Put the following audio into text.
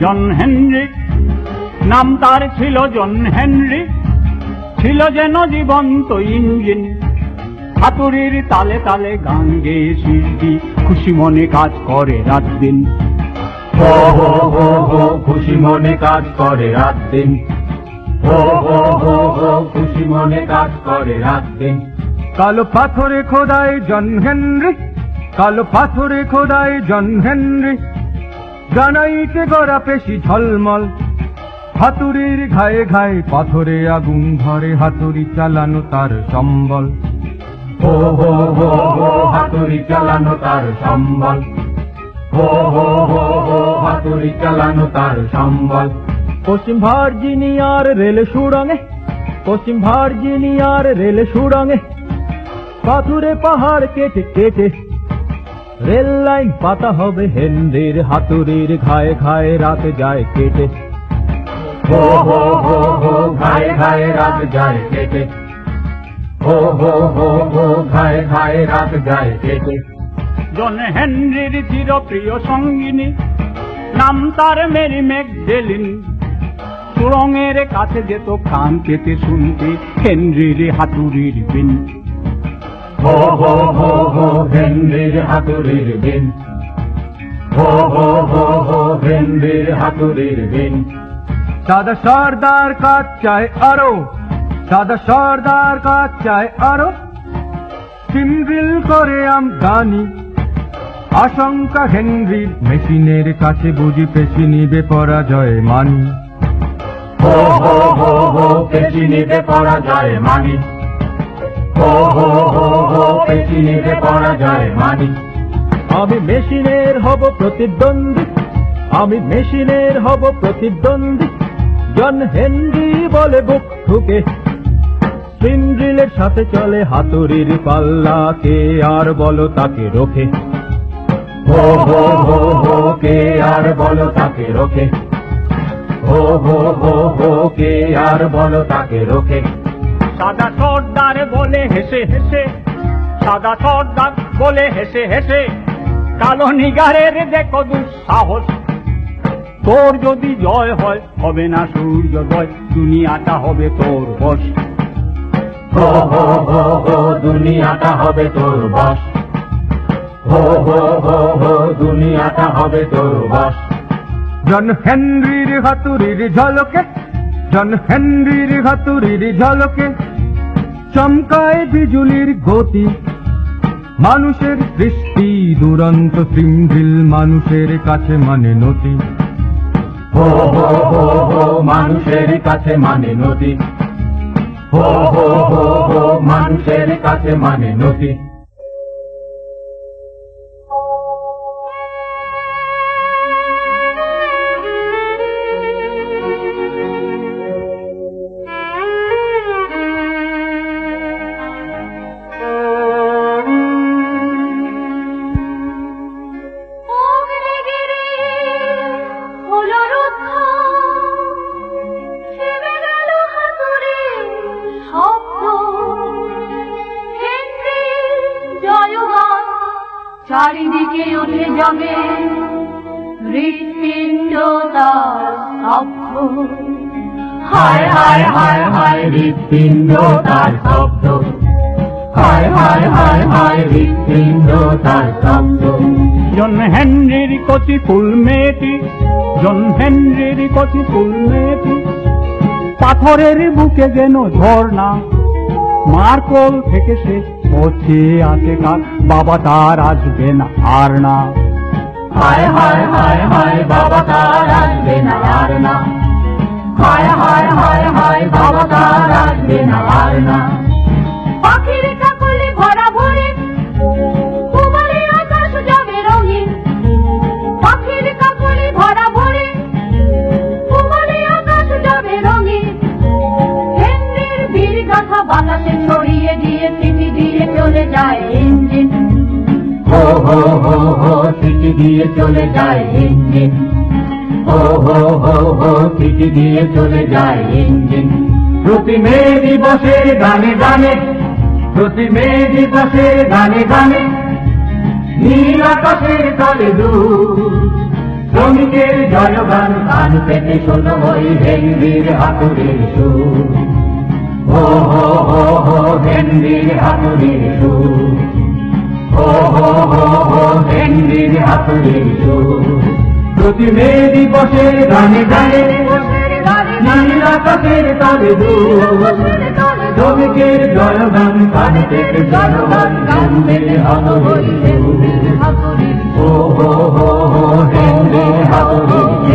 John Henry নাম তার ছিল জন হেনরি, ছিল যেন জীবন্ত ইঞ্জিন। হাতুড়ির তালে তালে গান গেয়ে সৃষ্টি, খুশি মনে কাজ করে রাত দিন। হো হো হো হো খুশি মনে কাজ করে রাত দিন। হো হো হো হো খুশি মনে কাজ করে রাত দিন। কালো পাথরে খোদাই জন হেনরি, কালো পাথরে খোদাই জন হেনরি, গ্রানাইটে গড়া পেশি ঝলমল। হাতুড়ির ঘায়ে ঘায়ে পাথরে আগুন ধরে, হাতুড়ি চালানো তার সম্বল। হো হো হো হো হাতুড়ি চালানো তার সম্বল। হো হো হো হো হাতুড়ি চালানো তার সম্বল। পশ্চিম ভার্জিনিয়ার রেল সুড়ঙ্গে, পশ্চিম ভার্জিনিয়ার রেল সুড়ঙ্গে, পাথুরে পাহাড় কেটে কেটে রেল লাইন পাতা হবে হেনরির। হাতুড়ির ঘায়ে ঘায়ে রাত যায় কেটে। হো হো হো হো ঘায়ে ঘায়ে রাত যায় কেটে। হো হো হো হো ঘায়ে ঘায়ে রাত যায় কেটে। জন হেনরির চিরপ্রিয় সঙ্গিনী, নাম তার মেরি ম্যাকডেলিন। সুড়ঙ্গের কাছে যেত কান পেতে শুনতে হেনরির হাতুড়ির বিন। হো হো হো হো হেনরির হাতুড়ির বিন। হো হো হো হো হেনরির হাতুড়ির বিন। সাদা সর্দার কাজ চায় আরো, সাদা সর্দার কাজ চায় আরো, সিমড্রিল করে আমদানি। আশঙ্কা হেনরির, মেশিনের কাছে বুঝি পেশি নিবে পরাজয় মানি। হো হো হো হো পেশি নিবে পরাজয় মানি। হো হো হো হো পেশি নিবে পরাজয় মানি। আমি মেশিনের হব প্রতিদ্বন্দ্বী, আমি মেশিনের হব প্রতিদ্বন্দ্বী। জন হেনরি বলে বুক ঠুকে, সিমড্রিলের সাথে চলে হাতুড়ির পাল্লা। কে আর বলো তাকে রোখে। হো হো হো হো কে আর বলো তাকে রোখে। হো হো হো হো কে আর বলো তাকে রোখে। সাদা সর্দার বলে হেসে হেসে, সাদা সর্দার বলে হেসে হেসে, কালো নিগারের দেখো দুঃসাহস। তোর যদি জয় হয় হবে না সূর্যোদয়, দুনিয়াটা হবে তোর বশ। হো হো হো হো দুনিয়াটা হবে তোর বশ। হো হো হো হো দুনিয়াটা হবে তোর বশ। জন হেনরির হাতুড়ির ঝলকে, জন হেনরির হাতুড়ির ঝলকে, চমকায় বিজুলির গতি। মানুষের সৃষ্টি দুরন্ত সিমড্রিল, মানুষের কাছে মানে নতি। হো হো হো হো মানুষের কাছে মানে নতি। হো হো হো হো মানুষের কাছে মানে নতি। চারিদিকে ওঠে জমে হৃৎপিণ্ড তার স্তব্ধ। হায় হায় হায় হায় হৃৎপিণ্ড তার শব্দ। হায় হায় হায় হায় হৃৎপিণ্ড তার শব্দ। জন হেনরির কচি ফুল মেয়েটি, জন হেনরির কচি ফুল মেয়েটি, পাথরের বুকে যেন ঝর্ণা। মার কোল থেকে সে হচ্ছে আছে কার, বাবা তার আসবে না আর না। হায় হায় হায় হায় বাবা তার আসবে না আর না। হায় হায় হায় হায় বাবা তার আসবে না আর না। পাখির কাকলি ভরা ভরে কুমারী আকাশ যাবে রঙিন। পাখির কাকলি ভরা ভরে কুমারী আকাশ যাবে রঙিন। হেনরির বীর গাথা বাতাসে ছড়িয়ে দিয়ে চিঠি দিয়ে চলে যায় ইঞ্জিন। হো হো হো হো চিঠি দিয়ে চলে যায় ইঞ্জিন। হো হো হো হো চিঠি দিয়ে চলে যায় ইঞ্জিন। প্রতি মে দিবসের গানে গানে, প্রতি মে দিবসের গানে গানে, নীল আকাশের তলে দূর শ্রমিকের জয়গান কান পেতে শোনো ওই হেনরির হাতুড়ির সুর। হো হো হো হো হেনরির হাতুড়ির সুর। হো হো হো হো হেনরির হাতুড়ির সুর। প্রতি মে দিবসে গানে গানে নীল আকাশের তলে দূর শ্রমিকের জয়গান কান পেতে জয়গান হেনরির হাতুড়ির সুর। হো হো হো হো হেনরির হাতুড়ির